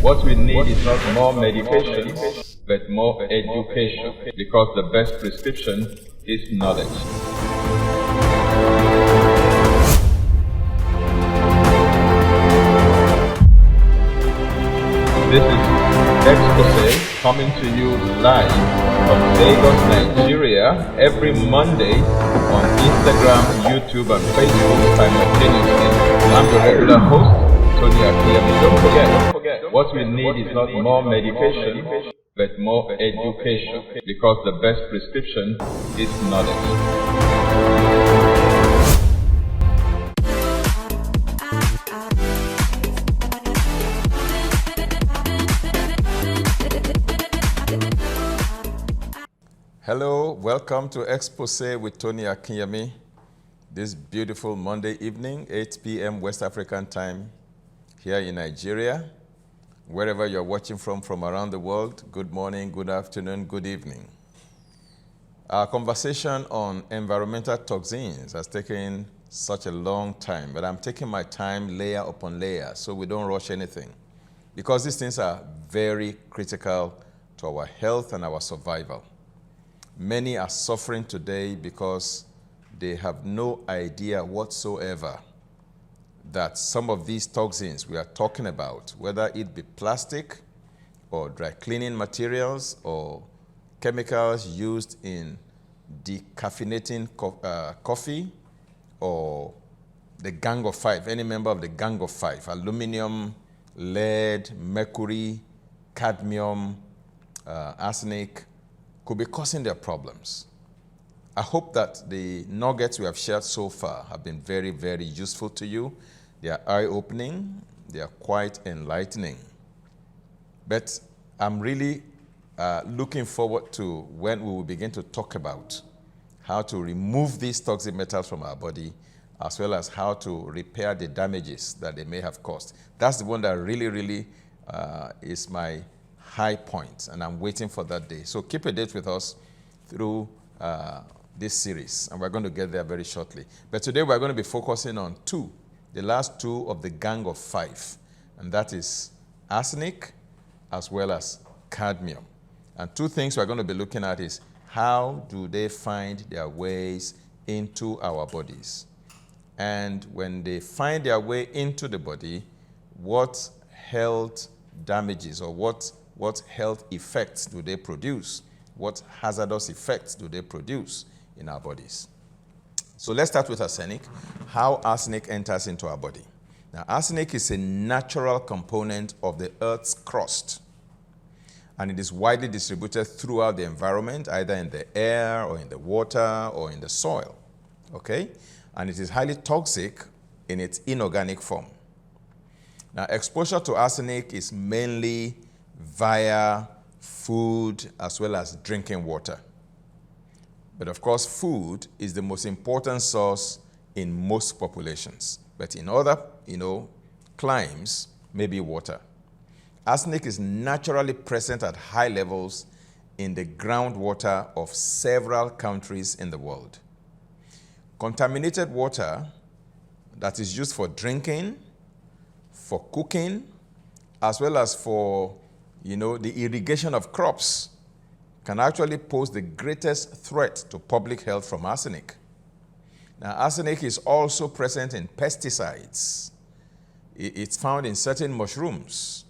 What we need is not more medication, but more education, because the best prescription is knowledge. This is Exposé coming to you live from Lagos, Nigeria, every Monday on Instagram, YouTube, and Facebook simultaneously. I'm the regular host, Akinyemi. Don't forget, what we need is not more medication, but more education, because the best prescription is knowledge. Hello, welcome to Exposé with Tony Akinyemi. This beautiful Monday evening, 8 p.m. West African time, here in Nigeria. Wherever you're watching from around the world, good morning, good afternoon, good evening. Our conversation on environmental toxins has taken such a long time, but I'm taking my time layer upon layer so we don't rush anything, because these things are very critical to our health and our survival. Many are suffering today because they have no idea whatsoever that some of these toxins we are talking about, whether it be plastic or dry cleaning materials or chemicals used in decaffeinating coffee, or the Gang of Five, any member of the Gang of Five, aluminum, lead, mercury, cadmium, arsenic, could be causing their problems. I hope that the nuggets we have shared so far have been very, very useful to you. They are eye-opening, they are quite enlightening. But I'm really looking forward to when we will begin to talk about how to remove these toxic metals from our body, as well as how to repair the damages that they may have caused. That's the one that really is my high point, and I'm waiting for that day. So keep a date with us through this series, and we're going to get there very shortly. But today we're going to be focusing on the last two of the Gang of Five, and that is arsenic as well as cadmium. And two things we're going to be looking at is how do they find their ways into our bodies? And when they find their way into the body, what health damages or what health effects do they produce? What hazardous effects do they produce in our bodies? So let's start with arsenic, how arsenic enters into our body. Now, arsenic is a natural component of the Earth's crust, and it is widely distributed throughout the environment, either in the air or in the water or in the soil, okay? And it is highly toxic in its inorganic form. Now, exposure to arsenic is mainly via food as well as drinking water. But of course, food is the most important source in most populations. But in other, climes, maybe water. Arsenic is naturally present at high levels in the groundwater of several countries in the world. Contaminated water that is used for drinking, for cooking, as well as for the irrigation of crops, can actually pose the greatest threat to public health from arsenic. Now, arsenic is also present in pesticides. It's found in certain mushrooms.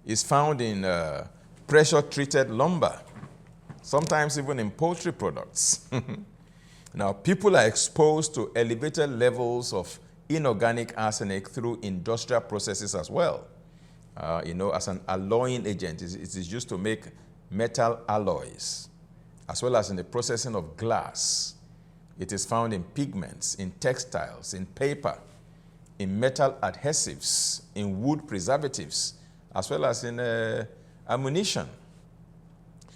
It's found in pressure-treated lumber, sometimes even in poultry products. Now, people are exposed to elevated levels of inorganic arsenic through industrial processes as well. As an alloying agent, it is used to make metal alloys, as well as in the processing of glass. It is found in pigments, in textiles, in paper, in metal adhesives, in wood preservatives, as well as in ammunition.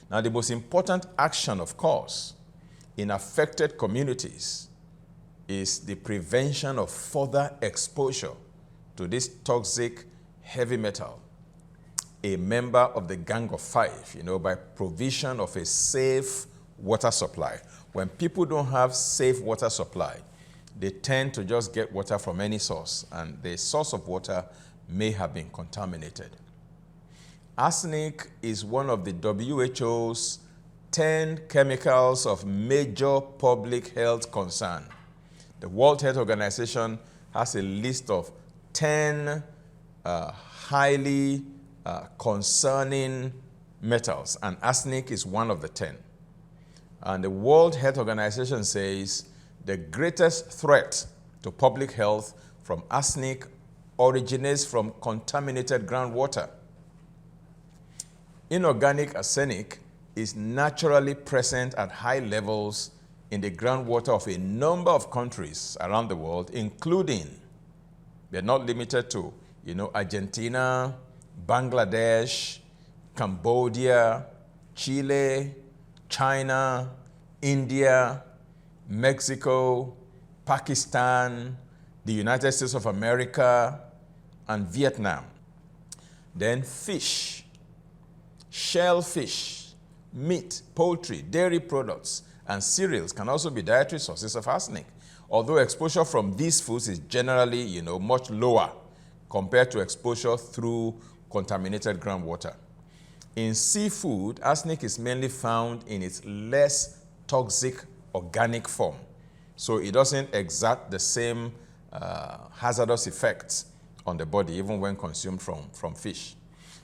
Now, the most important action, of course, in affected communities is the prevention of further exposure to this toxic heavy metal. A member of the Gang of Five, by provision of a safe water supply. When people don't have safe water supply, they tend to just get water from any source, and the source of water may have been contaminated. Arsenic is one of the WHO's 10 chemicals of major public health concern. The World Health Organization has a list of 10 highly concerning metals, and arsenic is one of the 10. And the World Health Organization says the greatest threat to public health from arsenic originates from contaminated groundwater. Inorganic arsenic is naturally present at high levels in the groundwater of a number of countries around the world, including, they're not limited to, Argentina, Bangladesh, Cambodia, Chile, China, India, Mexico, Pakistan, the United States of America, and Vietnam. Then fish, shellfish, meat, poultry, dairy products, and cereals can also be dietary sources of arsenic, although exposure from these foods is generally, much lower compared to exposure through contaminated groundwater. In seafood, arsenic is mainly found in its less toxic organic form, so it doesn't exert the same hazardous effects on the body, even when consumed from fish.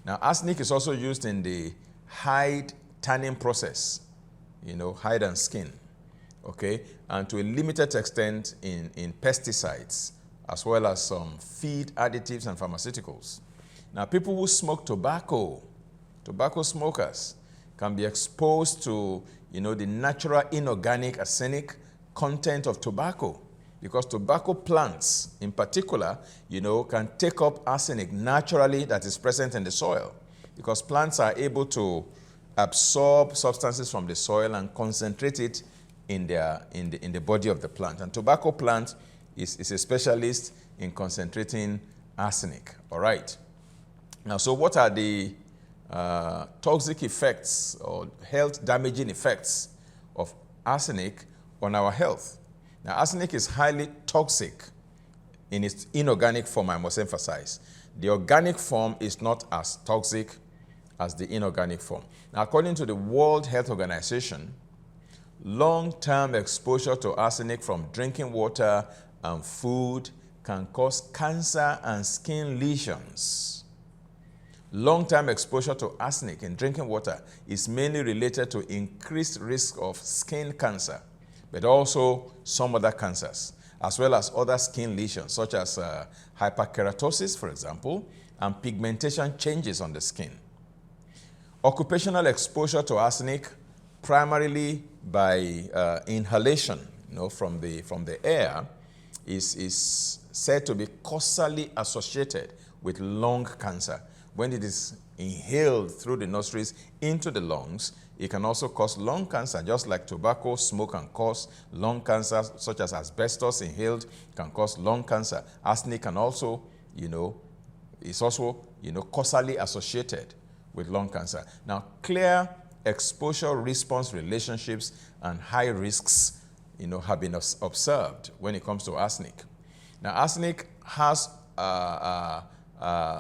Now, arsenic is also used in the hide tanning process, hide and skin, okay? And to a limited extent in pesticides, as well as some feed additives and pharmaceuticals. Now, people who smoke tobacco smokers can be exposed to, the natural inorganic arsenic content of tobacco, because tobacco plants in particular, can take up arsenic naturally that is present in the soil, because plants are able to absorb substances from the soil and concentrate it in the body of the plant. And tobacco plant is a specialist in concentrating arsenic, all right? Now, so what are the toxic effects or health damaging effects of arsenic on our health? Now, arsenic is highly toxic in its inorganic form, I must emphasize. The organic form is not as toxic as the inorganic form. Now, according to the World Health Organization, long-term exposure to arsenic from drinking water and food can cause cancer and skin lesions. Long-term exposure to arsenic in drinking water is mainly related to increased risk of skin cancer, but also some other cancers, as well as other skin lesions, such as hyperkeratosis, for example, and pigmentation changes on the skin. Occupational exposure to arsenic, primarily by inhalation, from the air, is said to be causally associated with lung cancer. When it is inhaled through the nostrils into the lungs, it can also cause lung cancer, just like tobacco smoke can cause lung cancer, such as asbestos inhaled can cause lung cancer. Arsenic can also, is also, causally associated with lung cancer. Now, clear exposure-response relationships and high risks, have been observed when it comes to arsenic. Now, arsenic has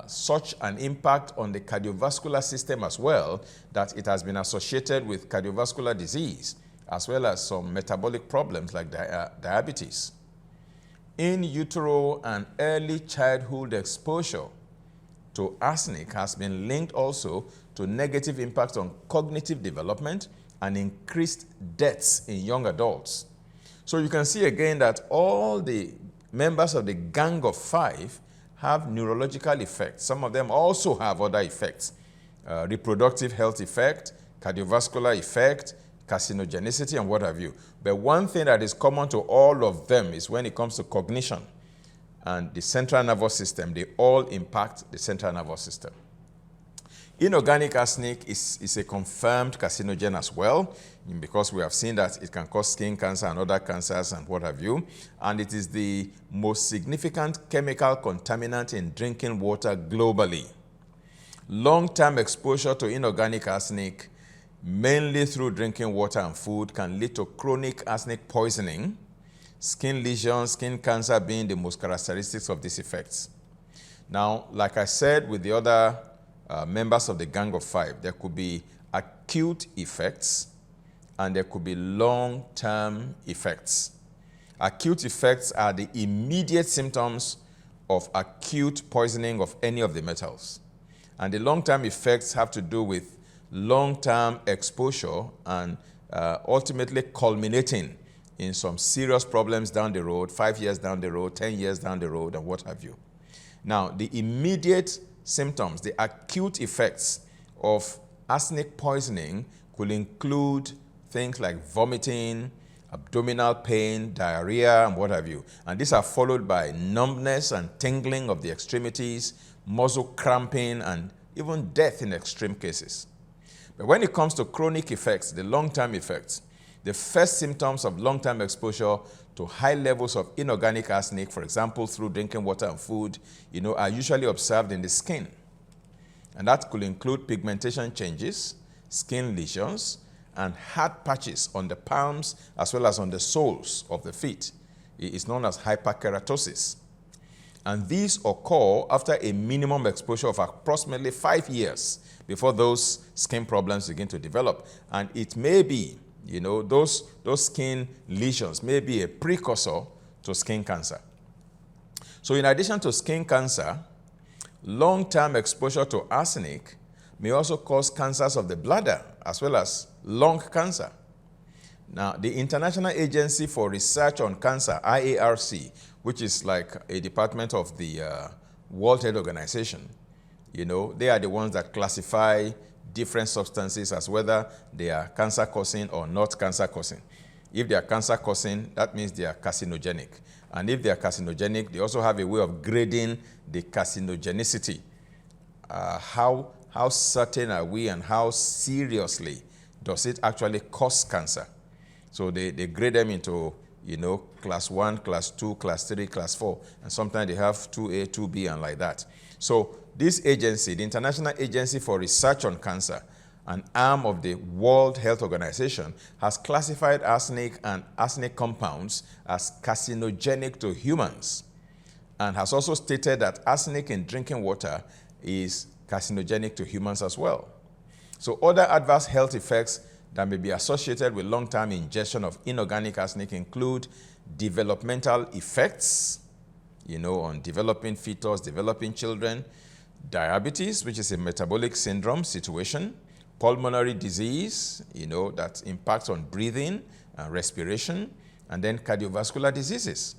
such an impact on the cardiovascular system as well, that it has been associated with cardiovascular disease, as well as some metabolic problems like diabetes. In utero and early childhood exposure to arsenic has been linked also to negative impacts on cognitive development and increased deaths in young adults. So you can see again that all the members of the Gang of Five have neurological effects. Some of them also have other effects, reproductive health effect, cardiovascular effect, carcinogenicity, and what have you. But one thing that is common to all of them is when it comes to cognition and the central nervous system, they all impact the central nervous system. Inorganic arsenic is a confirmed carcinogen as well, because we have seen that it can cause skin cancer and other cancers and what have you. And it is the most significant chemical contaminant in drinking water globally. Long-term exposure to inorganic arsenic, mainly through drinking water and food, can lead to chronic arsenic poisoning, skin lesions, skin cancer being the most characteristics of these effects. Now, like I said with the other members of the Gang of Five, there could be acute effects and there could be long-term effects. Acute effects are the immediate symptoms of acute poisoning of any of the metals. And the long-term effects have to do with long-term exposure and ultimately culminating in some serious problems down the road, 5 years down the road, 10 years down the road, and what have you. Now, the immediate symptoms, the acute effects of arsenic poisoning could include things like vomiting, abdominal pain, diarrhea, and what have you. And these are followed by numbness and tingling of the extremities, muscle cramping, and even death in extreme cases. But when it comes to chronic effects, the long-term effects, the first symptoms of long-term exposure to high levels of inorganic arsenic, for example, through drinking water and food, are usually observed in the skin. And that could include pigmentation changes, skin lesions, and hard patches on the palms as well as on the soles of the feet. It is known as hyperkeratosis. And these occur after a minimum exposure of approximately 5 years before those skin problems begin to develop. And it may be, those skin lesions may be a precursor to skin cancer. So in addition to skin cancer, long-term exposure to arsenic may also cause cancers of the bladder as well as lung cancer. Now, the International Agency for Research on Cancer, IARC, which is like a department of the World Health Organization, they are the ones that classify different substances as whether they are cancer-causing or not cancer-causing. If they are cancer-causing, that means they are carcinogenic. And if they are carcinogenic, they also have a way of grading the carcinogenicity. How certain are we and how seriously does it actually cause cancer? So they grade them into, class 1, class 2, class 3, class 4, and sometimes they have 2A, 2B, and like that. So this agency, the International Agency for Research on Cancer, an arm of the World Health Organization, has classified arsenic and arsenic compounds as carcinogenic to humans, and has also stated that arsenic in drinking water is carcinogenic to humans as well. So other adverse health effects that may be associated with long-term ingestion of inorganic arsenic include developmental effects, on developing fetus, developing children, diabetes, which is a metabolic syndrome situation, pulmonary disease, that impacts on breathing and respiration, and then cardiovascular diseases.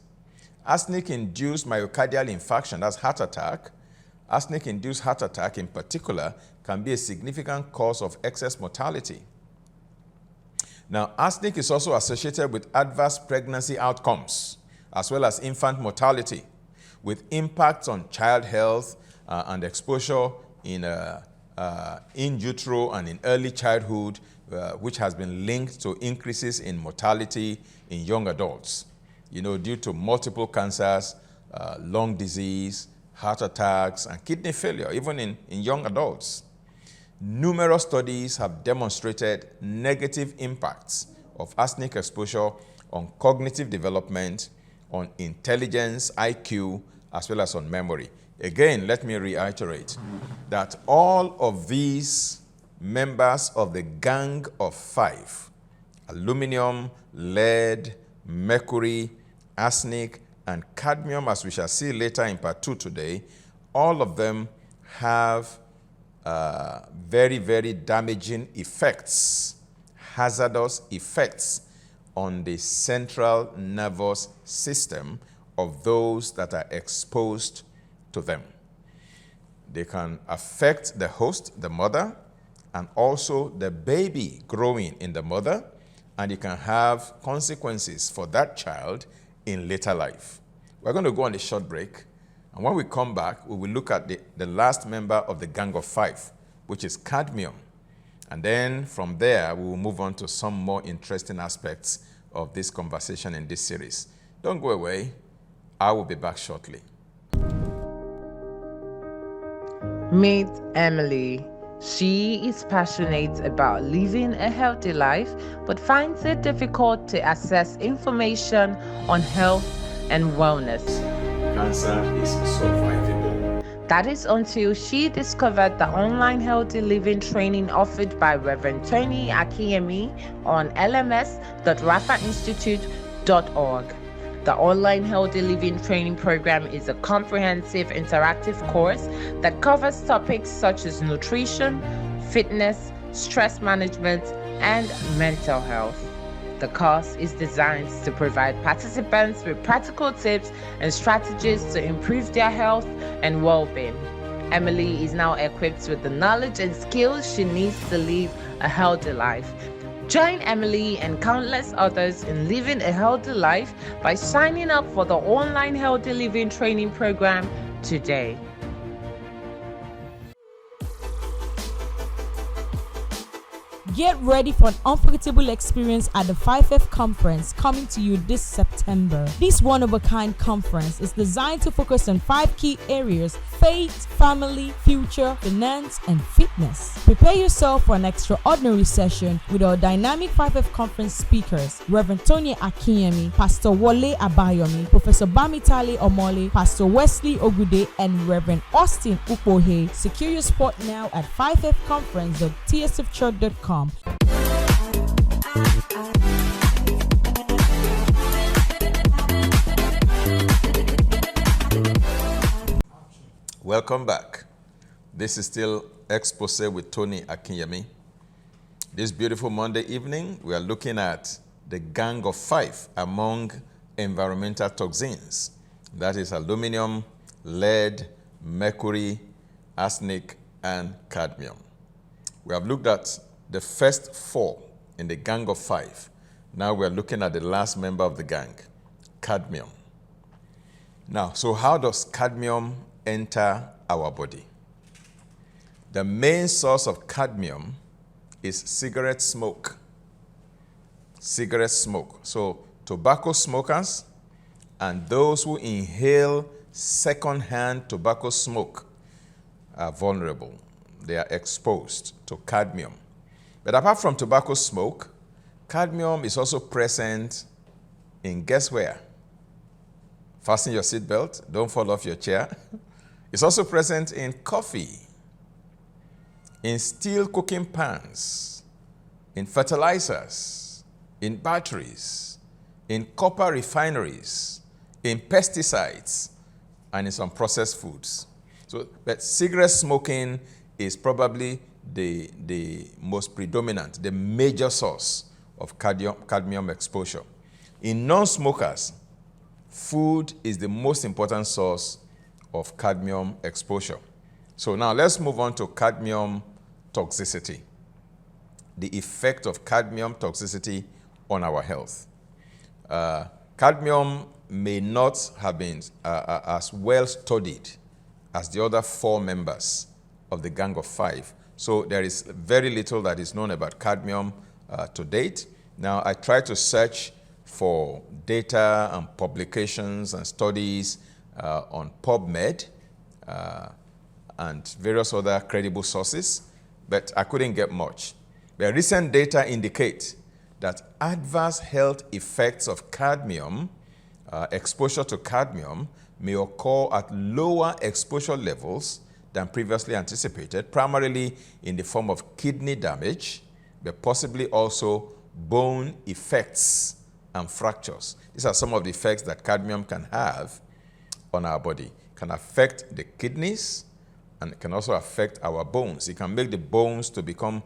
Arsenic-induced myocardial infarction, that's heart attack. Arsenic-induced heart attack in particular can be a significant cause of excess mortality. Now, arsenic is also associated with adverse pregnancy outcomes, as well as infant mortality, with impacts on child health and exposure in utero and in early childhood, which has been linked to increases in mortality in young adults, due to multiple cancers, lung disease, heart attacks, and kidney failure, even in young adults. Numerous studies have demonstrated negative impacts of arsenic exposure on cognitive development, on intelligence, IQ, as well as on memory. Again, let me reiterate that all of these members of the Gang of Five, aluminum, lead, mercury, arsenic, and cadmium, as we shall see later in part 2 today, all of them have very, very damaging effects, hazardous effects on the central nervous system of those that are exposed to them. They can affect the host, the mother, and also the baby growing in the mother, and it can have consequences for that child in later life. We're going to go on a short break, and when we come back, we will look at the last member of the Gang of Five, which is cadmium. And then from there, we will move on to some more interesting aspects of this conversation in this series. Don't go away. I will be back shortly. Meet Emily. She is passionate about living a healthy life, but finds it difficult to access information on health and wellness. Cancer is survivable. That is until she discovered the online healthy living training offered by Reverend Tony Akinyemi on lms.rafainstitute.org. The online healthy living training program is a comprehensive interactive course that covers topics such as nutrition, fitness, stress management, and mental health. The course is designed to provide participants with practical tips and strategies to improve their health and well-being. Emily is now equipped with the knowledge and skills she needs to live a healthy life. Join Emily and countless others in living a healthy life by signing up for the online healthy living training program today. Get ready for an unforgettable experience at the 5F Conference coming to you this September. This one-of-a-kind conference is designed to focus on 5 key areas: faith, family, future, finance, and fitness. Prepare yourself for an extraordinary session with our dynamic 5F Conference speakers, Reverend Tony Akinyemi, Pastor Wole Abayomi, Professor Bamitale Omole, Pastor Wesley Ogude, and Reverend Austin Upohe. Secure your spot now at 5fconference.tsfchurch.com. Welcome back. This is still Exposé with Tony Akinyemi. This beautiful Monday evening, we are looking at the gang of 5 among environmental toxins. That is aluminum, lead, mercury, arsenic, and cadmium. We have looked at the first 4 in the gang of 5. Now we are looking at the last member of the gang, cadmium. Now, so how does cadmium enter our body? The main source of cadmium is cigarette smoke. Cigarette smoke. So tobacco smokers and those who inhale second-hand tobacco smoke are vulnerable. They are exposed to cadmium. But apart from tobacco smoke, cadmium is also present in, guess where? Fasten your seatbelt, don't fall off your chair. It's also present in coffee, in steel cooking pans, in fertilizers, in batteries, in copper refineries, in pesticides, and in some processed foods. So, but cigarette smoking is probably the most predominant, the major source of cadmium exposure. In non-smokers, food is the most important source of cadmium exposure. So now let's move on to cadmium toxicity, the effect of cadmium toxicity on our health. Cadmium may not have been as well studied as the other 4 members of the gang of 5. So there is very little that is known about cadmium to date. Now I try to search for data and publications and studies on PubMed and various other credible sources, but I couldn't get much. But recent data indicate that adverse health effects of cadmium, exposure to cadmium, may occur at lower exposure levels than previously anticipated, primarily in the form of kidney damage, but possibly also bone effects and fractures. These are some of the effects that cadmium can have on our body. It can affect the kidneys, and it can also affect our bones. It can make the bones to become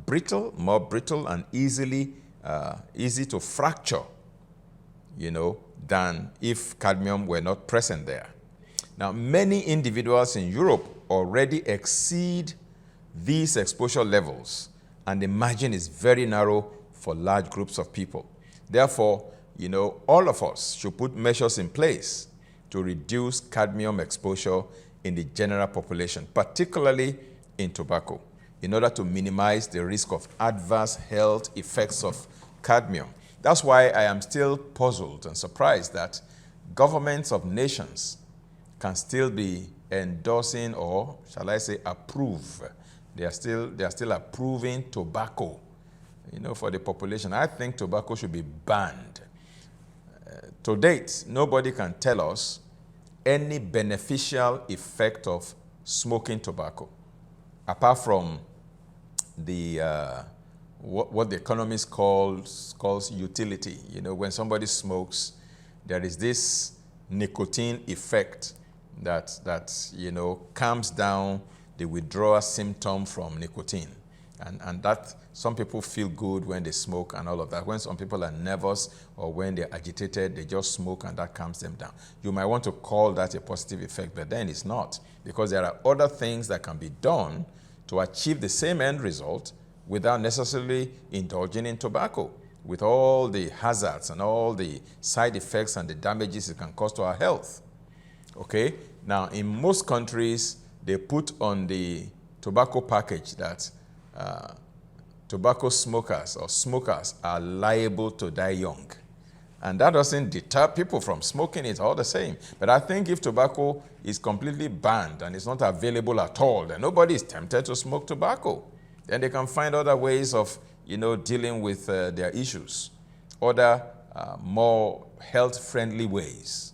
brittle, more brittle, and easy to fracture, than if cadmium were not present there. Now, many individuals in Europe already exceed these exposure levels, and the margin is very narrow for large groups of people. Therefore, all of us should put measures in place to reduce cadmium exposure in the general population, particularly in tobacco, in order to minimize the risk of adverse health effects of cadmium. That's why I am still puzzled and surprised that governments of nations can still be endorsing, or shall I say approve. They are still approving tobacco, for the population. I think tobacco should be banned. To date, nobody can tell us any beneficial effect of smoking tobacco, apart from the what the economist calls utility. You know, when somebody smokes, there is this nicotine effect that you know calms down the withdrawal symptom from nicotine, and that some people feel good when they smoke and all of that. When some people are nervous or when they're agitated, they just smoke and that calms them down. You might want to call that a positive effect, but then it's not, because there are other things that can be done to achieve the same end result without necessarily indulging in tobacco, with all the hazards and all the side effects and the damages it can cause to our health. Okay? Now, in most countries, they put on the tobacco package that tobacco smokers or smokers are liable to die young. And that doesn't deter people from smoking it all the same. But I think if tobacco is completely banned and it's not available at all, then nobody is tempted to smoke tobacco. Then they can find other ways of, you know, dealing with their issues, other more health-friendly ways.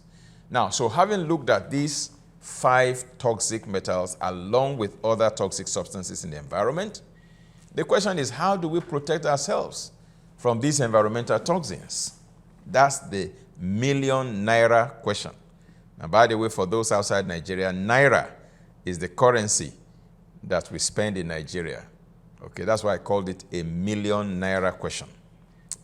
Now, so having looked at these 5 toxic metals along with other toxic substances in the environment, the question is, how do we protect ourselves from these environmental toxins? That's the million-naira question. And by the way, for those outside Nigeria, naira is the currency that we spend in Nigeria. Okay, that's why I called it a million-naira question.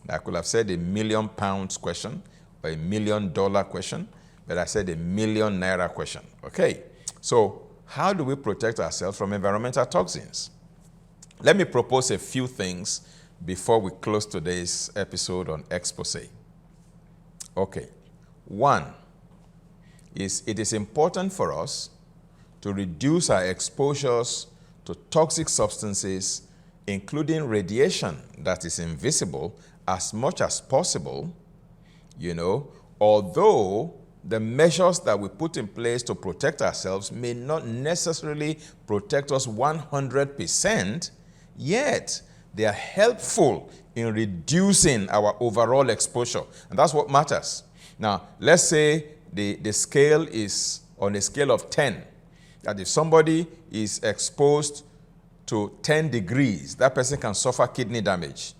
I could have said a £1,000,000 question or a $1 million question, but I said a million-naira question. Okay, so how do we protect ourselves from environmental toxins? Let me propose a few things before we close today's episode on Exposé. Okay, one is it is important for us to reduce our exposures to toxic substances, including radiation that is invisible, as much as possible, you know, although the measures that we put in place to protect ourselves may not necessarily protect us 100%, yet they are helpful in reducing our overall exposure. And that's what matters. Now, let's say the scale is on a scale of 10, that if somebody is exposed to 10 degrees, that person can suffer kidney damage.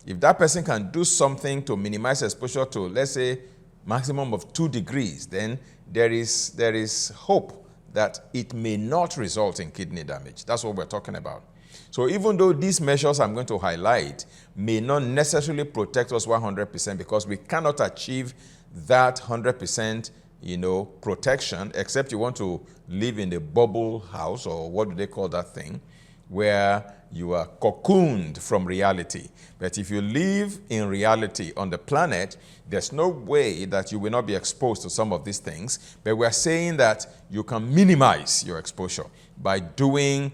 If that person can do something to minimize exposure to, let's say, maximum of 2 degrees, then there is hope that it may not result in kidney damage. That's what we're talking about. So even though these measures I'm going to highlight may not necessarily protect us 100%, because we cannot achieve that 100%, you know, protection, except you want to live in a bubble house, or what do they call that thing, where you are cocooned from reality. But if you live in reality on the planet, there's no way that you will not be exposed to some of these things. But we're saying that you can minimize your exposure by doing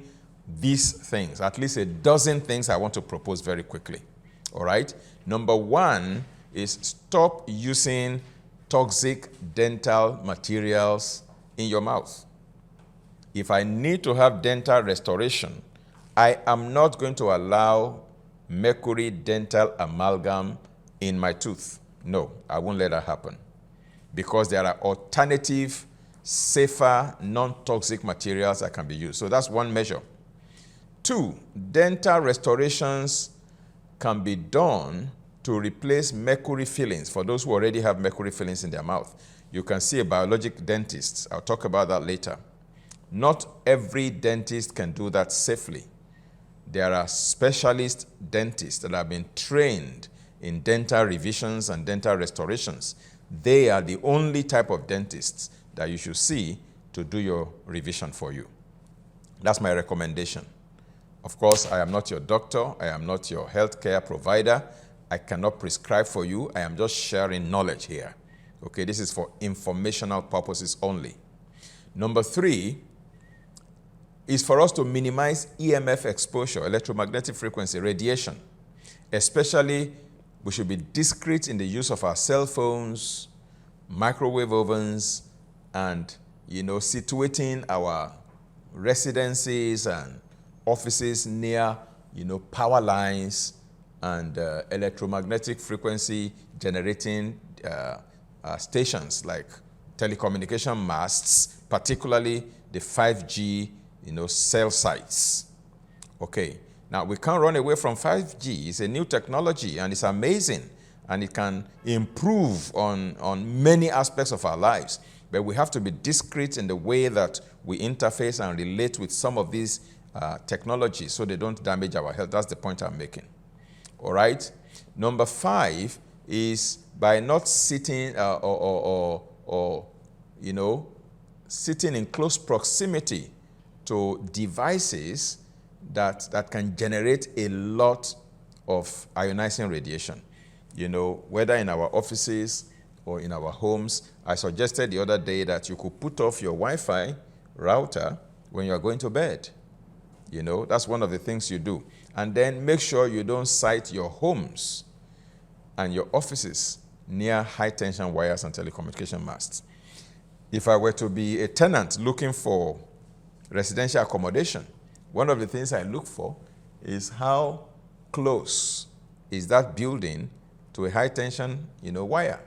these things, at least a dozen things I want to propose very quickly. All right? Number one is stop using toxic dental materials in your mouth. If I need to have dental restoration, I am not going to allow mercury dental amalgam in my tooth. No, I won't let that happen, because there are alternative, safer, non-toxic materials that can be used. So that's one measure. 2, dental restorations can be done to replace mercury fillings for those who already have mercury fillings in their mouth. You can see a biologic dentist. I'll talk about that later. Not every dentist can do that safely. There are specialist dentists that have been trained in dental revisions and dental restorations. They are the only type of dentists that you should see to do your revision for you. That's my recommendation. Of course, I am not your doctor. I am not your healthcare provider. I cannot prescribe for you. I am just sharing knowledge here. Okay, this is for informational purposes only. Number 3 is for us to minimize EMF exposure, electromagnetic frequency, radiation. Especially, we should be discreet in the use of our cell phones, microwave ovens, and, you know, situating our residences and offices near, you know, power lines and electromagnetic frequency generating stations like telecommunication masts, particularly the 5G, cell sites. Okay, now we can't run away from 5G. It's a new technology and it's amazing and it can improve on many aspects of our lives. But we have to be discreet in the way that we interface and relate with some of these technologies so they don't damage our health. That's the point I'm making. All right? Number 5 is by not sitting sitting in close proximity to devices that can generate a lot of ionizing radiation. Whether in our offices or in our homes. I suggested the other day that you could put off your Wi-Fi router when you're going to bed. That's one of the things you do. And then make sure you don't site your homes and your offices near high-tension wires and telecommunication masts. If I were to be a tenant looking for residential accommodation, one of the things I look for is how close is that building to a high-tension, wire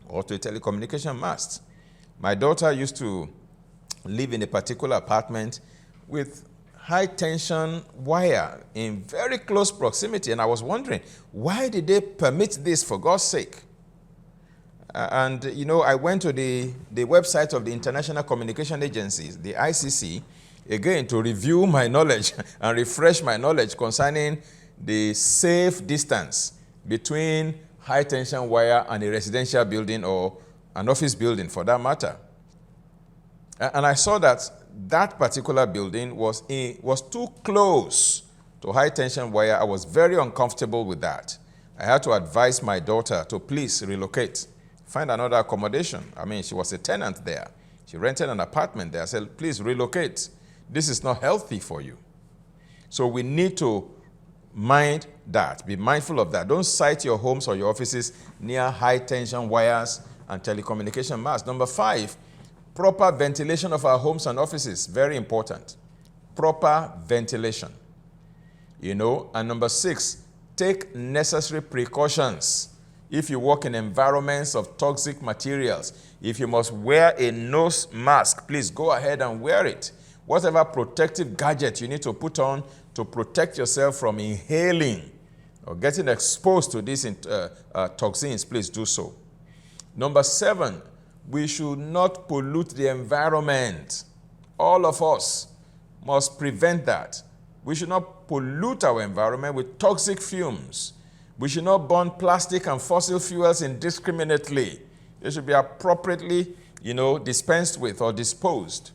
or to a telecommunication mast. My daughter used to live in a particular apartment with high-tension wire in very close proximity, and I was wondering, why did they permit this, for God's sake? And, I went to the website of the International Communication Agencies, the ICC, again, to review my knowledge and refresh my knowledge concerning the safe distance between high-tension wire and a residential building or an office building, for that matter. And I saw that particular building was too close to high-tension wire. I was very uncomfortable with that. I had to advise my daughter to please relocate, find another accommodation. I mean, she was a tenant there. She rented an apartment there. I said, please relocate. This is not healthy for you. So we need to mind that. Be mindful of that. Don't site your homes or your offices near high-tension wires and telecommunication masts. Number 5, proper ventilation of our homes and offices. Very important. Proper ventilation. And number 6, take necessary precautions. If you work in environments of toxic materials, if you must wear a nose mask, please go ahead and wear it. Whatever protective gadget you need to put on to protect yourself from inhaling or getting exposed to these toxins, please do so. Number 7, we should not pollute the environment. All of us must prevent that. We should not pollute our environment with toxic fumes. We should not burn plastic and fossil fuels indiscriminately. They should be appropriately, dispensed with or disposed.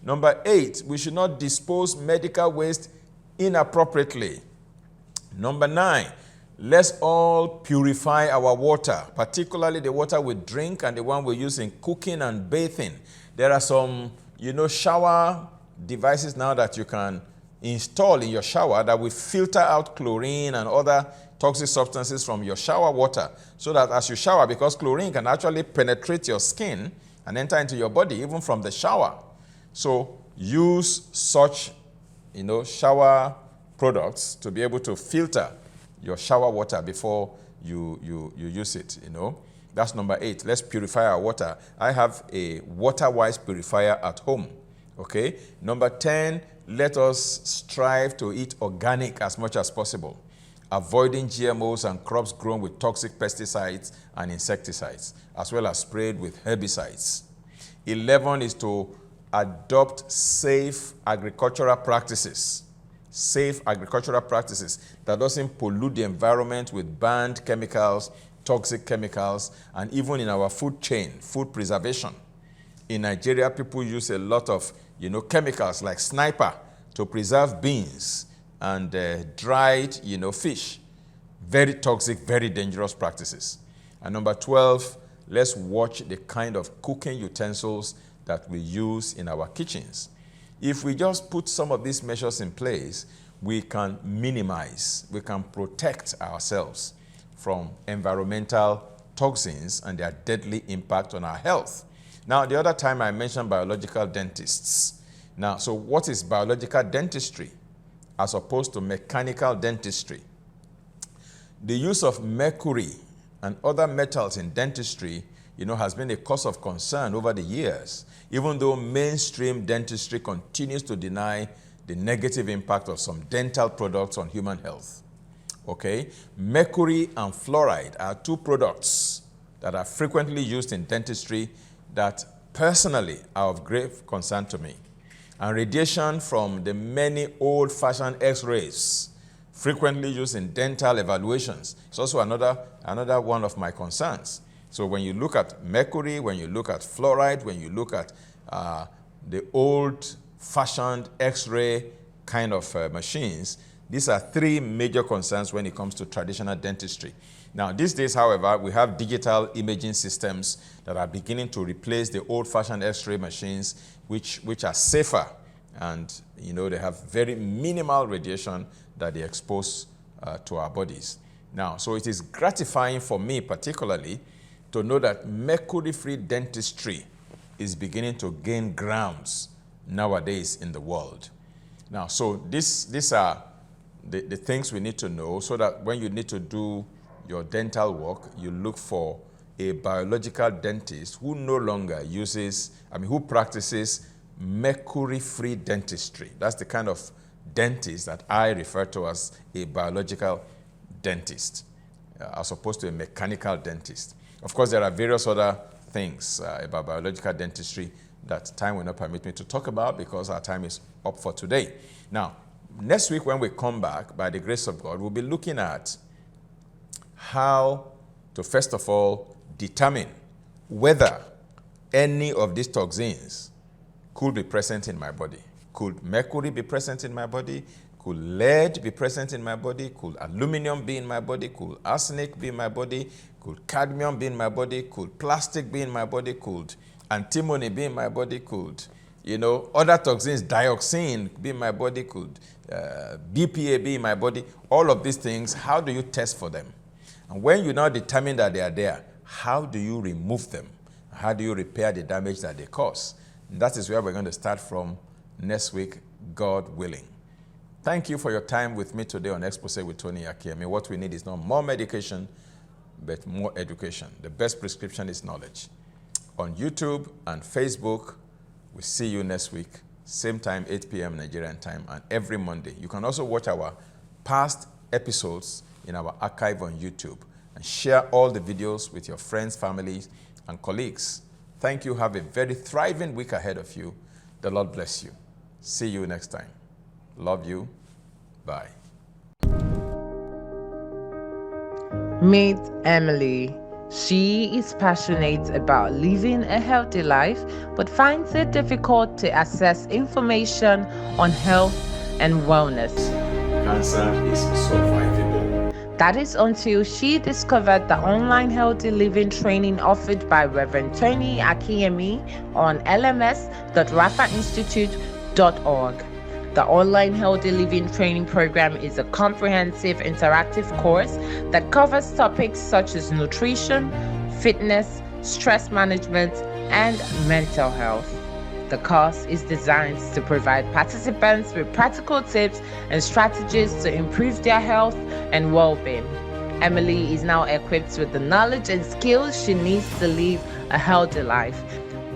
Number 8, we should not dispose medical waste inappropriately. Number 9, let's all purify our water, particularly the water we drink and the one we use in cooking and bathing. There are some, shower devices now that you can install in your shower that will filter out chlorine and other toxic substances from your shower water, so that as you shower, because chlorine can actually penetrate your skin and enter into your body even from the shower. So use such, shower products to be able to filter your shower water before you use it, That's number 8. Let's purify our water. I have a water-wise purifier at home, okay? Number 10, let us strive to eat organic as much as possible, avoiding GMOs and crops grown with toxic pesticides and insecticides, as well as sprayed with herbicides. 11 is to adopt safe agricultural practices. Safe agricultural practices that doesn't pollute the environment with banned chemicals, toxic chemicals, and even in our food chain, food preservation. In Nigeria, people use a lot of, chemicals like sniper to preserve beans and dried, fish. Very toxic, very dangerous practices. And number 12, let's watch the kind of cooking utensils that we use in our kitchens. If we just put some of these measures in place, we can minimize, we can protect ourselves from environmental toxins and their deadly impact on our health. Now, the other time I mentioned biological dentists. Now, so what is biological dentistry as opposed to mechanical dentistry? The use of mercury and other metals in dentistry has been a cause of concern over the years, even though mainstream dentistry continues to deny the negative impact of some dental products on human health. Okay? Mercury and fluoride are two products that are frequently used in dentistry that personally are of grave concern to me. And radiation from the many old-fashioned X-rays frequently used in dental evaluations is also another one of my concerns. So when you look at mercury, when you look at fluoride, when you look at the old-fashioned X-ray kind of machines, these are three major concerns when it comes to traditional dentistry. Now, these days, however, we have digital imaging systems that are beginning to replace the old-fashioned X-ray machines, which are safer, and they have very minimal radiation that they expose to our bodies. Now, so it is gratifying for me particularly to know that mercury-free dentistry is beginning to gain grounds nowadays in the world. Now, so these are the things we need to know so that when you need to do your dental work, you look for a biological dentist who no longer who practices mercury-free dentistry. That's the kind of dentist that I refer to as a biological dentist, as opposed to a mechanical dentist. Of course, there are various other things about biological dentistry that time will not permit me to talk about because our time is up for today. Now, next week when we come back, by the grace of God, we'll be looking at how to, first of all, determine whether any of these toxins could be present in my body. Could mercury be present in my body? Could lead be present in my body? Could aluminum be in my body? Could arsenic be in my body? Could cadmium be in my body? Could plastic be in my body? Could antimony be in my body? Could, other toxins, dioxin be in my body? Could BPA be in my body? All of these things, how do you test for them? And when you now determine that they are there, how do you remove them? How do you repair the damage that they cause? And that is where we're going to start from next week, God willing. Thank you for your time with me today on Exposé with Tony Akinyemi. What we need is not more medication, but more education. The best prescription is knowledge. On YouTube and Facebook, we'll see you next week, same time, 8 p.m. Nigerian time, and every Monday. You can also watch our past episodes in our archive on YouTube and share all the videos with your friends, families, and colleagues. Thank you. Have a very thriving week ahead of you. The Lord bless you. See you next time. Love you. Bye. Meet Emily. She is passionate about living a healthy life, but finds it difficult to access information on health and wellness. Cancer is survivable. That is until she discovered the online healthy living training offered by Reverend Tony Akinyemi on lms.rafainstitute.org. The online healthy living training program is a comprehensive interactive course that covers topics such as nutrition, fitness, stress management, and mental health. The course is designed to provide participants with practical tips and strategies to improve their health and well-being. Emily is now equipped with the knowledge and skills she needs to live a healthy life.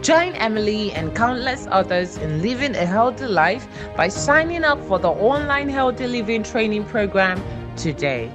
Join Emily and countless others in living a healthy life by signing up for the online healthy living training program today.